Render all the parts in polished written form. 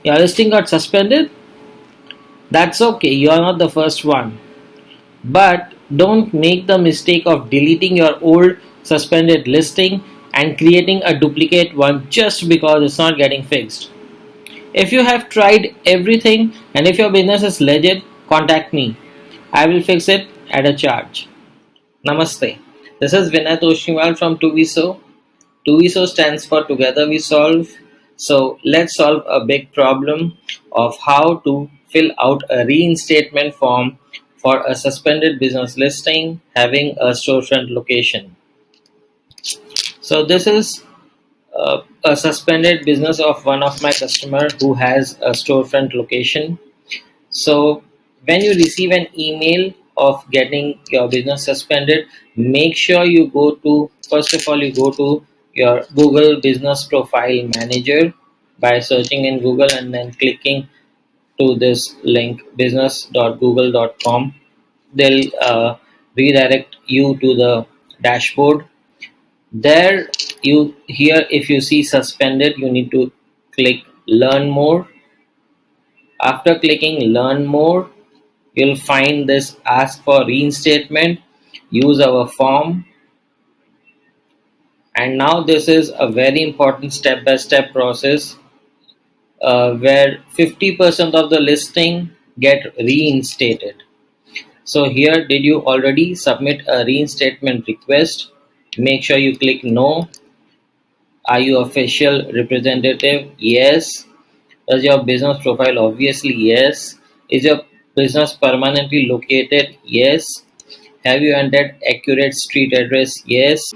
Your listing got suspended? That's okay, you are not the first one. But don't make the mistake of deleting your old suspended listing and creating a duplicate one just because it's not getting fixed. If you have tried everything and if your business is legit, contact me. I will fix it at a charge. Namaste. This is Vinay Toshniwal from 2VSO. 2VSO stands for Together We Solve. So let's solve a big problem of how to fill out a reinstatement form for a suspended business listing having a storefront location. So this is a suspended business of one of my customer who has a storefront location. So when you receive an email of getting your business suspended, make sure you go to, first of all, you go to your Google Business Profile Manager by searching in Google and then clicking to this link business.google.com. They'll redirect you to the dashboard. There you here if you see suspended, you need to click learn more. After clicking learn more, you'll find this ask for reinstatement, use our form, and now this is a very important step-by-step process where 50% of the listing get reinstated. So here, did you already submit a reinstatement request? Make sure you click no. Are you official representative? Yes. Does your business profile? Obviously yes. Is your business permanently located? Yes. Have you entered accurate street address? Yes.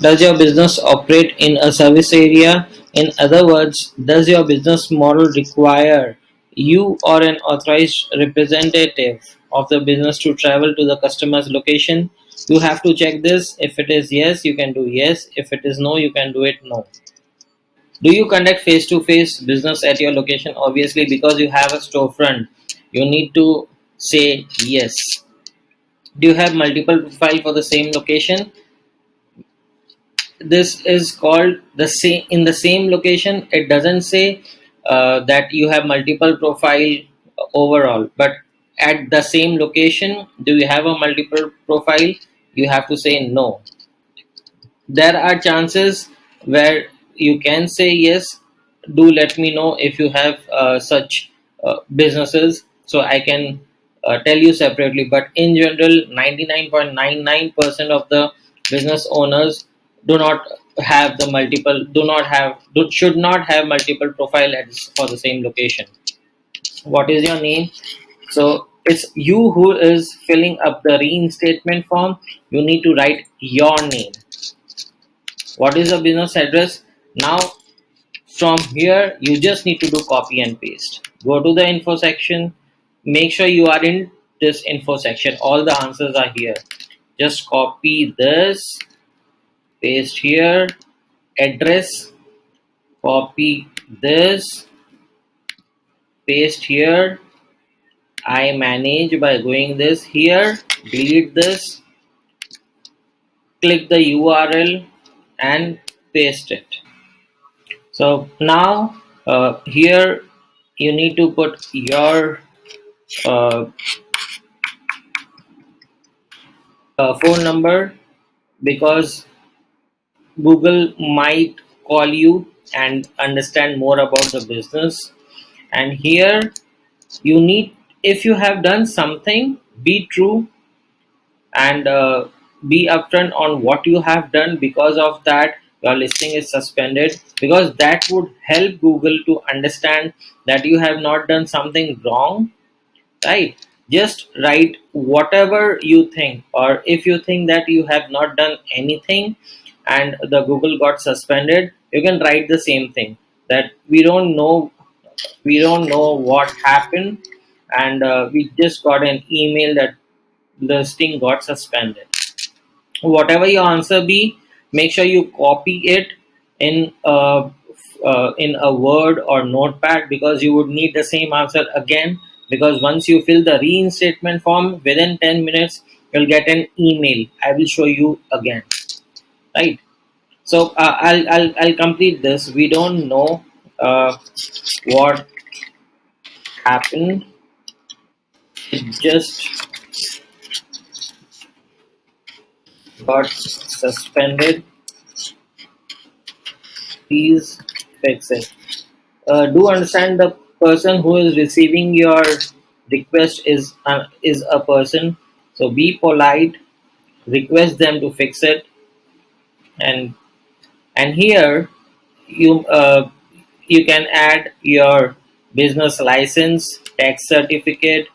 Does your business operate in a service area? In other words, does your business model require you or an authorized representative of the business to travel to the customer's location? You have to check this. If it is yes, you can do yes. If it is no, you can do it no. Do you conduct face to face business at your location? Obviously, because you have a storefront, you need to say yes. Do you have multiple profile for the same location? This is called the same in the same location. It doesn't say that you have multiple profile overall, but at the same location, do you have a multiple profile? You have to say no. There are chances where you can say yes. Do let me know if you have such businesses so I can tell you separately, but in general 99.99% of the business owners do not have the multiple do not have do, should not have multiple profile ads for the same location. What is your name? So it's you who is filling up the reinstatement form. You need to write your name. What is the business address? Now from here you just need to do copy and paste. Go to the info section. Make sure you are in this info section. All the answers are here. Just copy this, paste here, address, copy this, paste here. I manage by going this here, delete this, click the URL and paste it. So now here you need to put your uh, phone number because Google might call you and understand more about the business. And here you need, if you have done something, be true and be upfront on what you have done. Because of that your listing is suspended, because that would help Google to understand that you have not done something wrong, right? Just write whatever you think, or if you think that you have not done anything and the Google got suspended, you can write the same thing, that we don't know what happened, and we just got an email that the listing got suspended. Whatever your answer be, make sure you copy it in a word or notepad, because you would need the same answer again, because once you fill the reinstatement form within 10 minutes you'll get an email. I will show you again, right? So I'll complete this. We don't know what happened. It just got suspended. Please fix it. Do understand the person who is receiving your request is a person. So be polite, request them to fix it, and here you you can add your business license, tax certificate,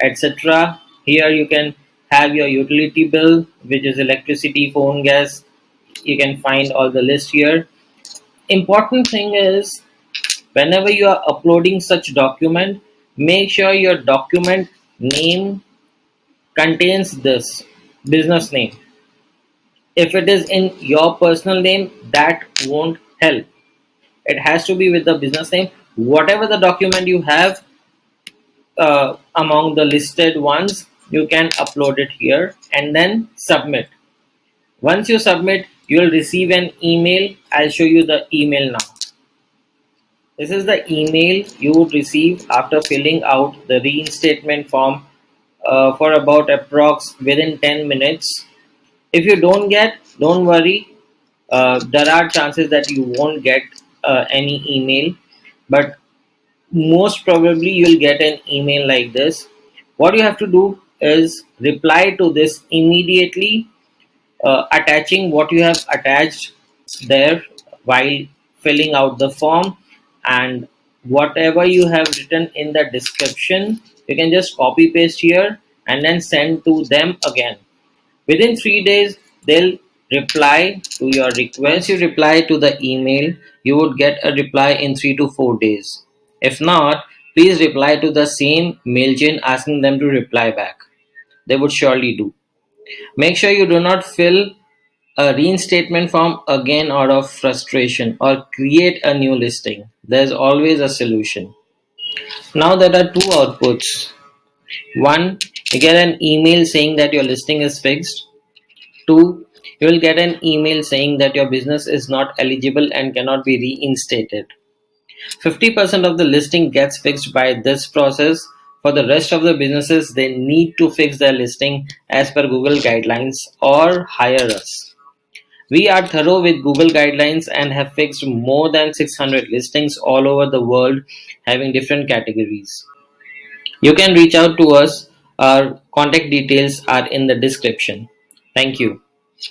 etc. Here you can have your utility bill, which is electricity, phone, gas. You can find all the list here. Important thing is, whenever you are uploading such document, make sure your document name contains this business name. If it is in your personal name, that won't help. It has to be with the business name. Whatever the document you have among the listed ones, you can upload it here and then submit. Once you submit, you will receive an email. I'll show you the email now. This is the email you would receive after filling out the reinstatement form for about approx within 10 minutes. If you don't get, don't worry. There are chances that you won't get any email, but most probably you'll get an email like this. What you have to do is reply to this immediately, attaching what you have attached there while filling out the form, and whatever you have written in the description, you can just copy paste here and then send to them again. Within 3 days, they'll reply to your request. Once you reply to the email, you would get a reply in 3 to 4 days. If not, please reply to the same mail chain asking them to reply back. They would surely do. Make sure you do not fill a reinstatement form again out of frustration or create a new listing. There's always a solution. Now there are two outputs. One, you get an email saying that your listing is fixed. Two, you will get an email saying that your business is not eligible and cannot be reinstated. 50% of the listing gets fixed by this process. For the rest of the businesses, they need to fix their listing as per Google guidelines or hire us. We are thorough with Google guidelines and have fixed more than 600 listings all over the world having different categories. You can reach out to us. Our contact details are in the description. Thank you.